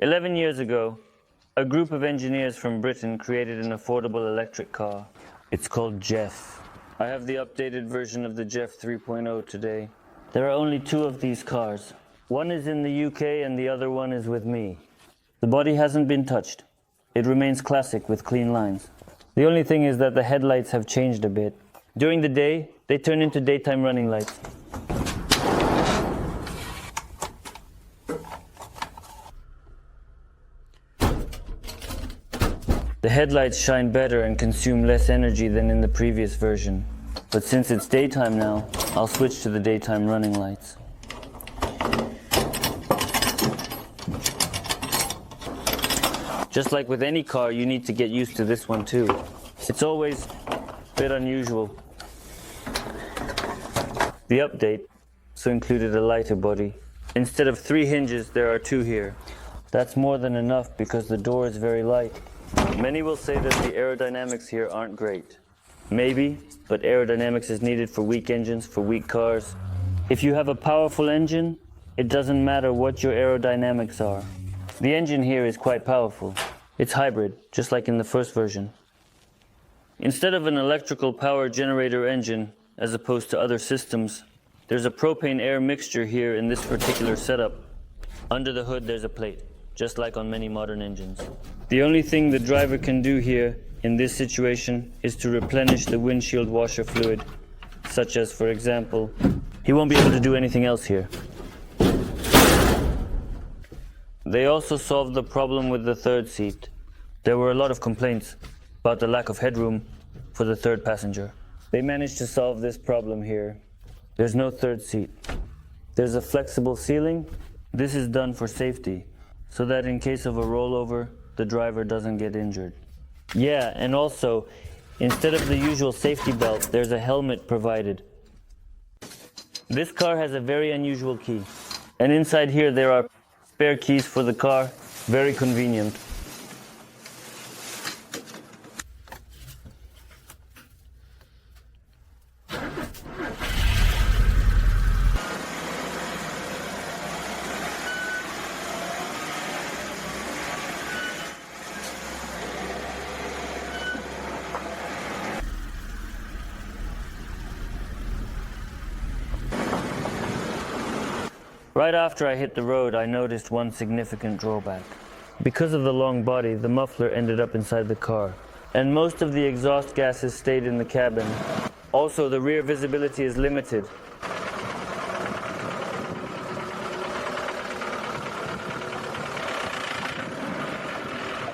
11 years ago, a group of engineers from Britain created an affordable electric car. It's called Jeff. I have the updated version of the Jeff 3.0 today. There are only two of these cars. One is in the UK and the other one is with me. The body hasn't been touched. It remains classic with clean lines. The only thing is that the headlights have changed a bit. During the day, they turn into daytime running lights. The headlights shine better and consume less energy than in the previous version. But since it's daytime now, I'll switch to the daytime running lights. Just like with any car, you need to get used to this one too. It's always a bit unusual. The update also included a lighter body. Instead of 3 hinges, there are 2 here. That's more than enough because the door is very light. Many will say that the aerodynamics here aren't great. Maybe, but aerodynamics is needed for weak engines, for weak cars. If you have a powerful engine, it doesn't matter what your aerodynamics are. The engine here is quite powerful. It's hybrid, just like in the first version. Instead of an electrical power generator engine, as opposed to other systems, there's a propane-air mixture here in this particular setup. Under the hood there's a plate, just like on many modern engines. The only thing the driver can do here in this situation is to replenish the windshield washer fluid, such as, for example, he won't be able to do anything else here. They also solved the problem with the third seat. There were a lot of complaints about the lack of headroom for the third passenger. They managed to solve this problem here. There's no third seat. There's a flexible ceiling. This is done for safety, so that in case of a rollover, the driver doesn't get injured. Yeah, and also, instead of the usual safety belt, there's a helmet provided. This car has a very unusual key. And inside here there are spare keys for the car, very convenient. Right after I hit the road, I noticed one significant drawback. Because of the long body, the muffler ended up inside the car, and most of the exhaust gases stayed in the cabin. Also, the rear visibility is limited.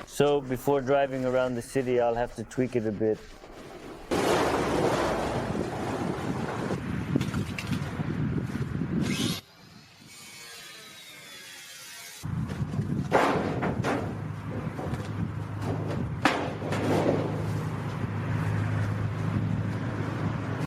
So, before driving around the city, I'll have to tweak it a bit.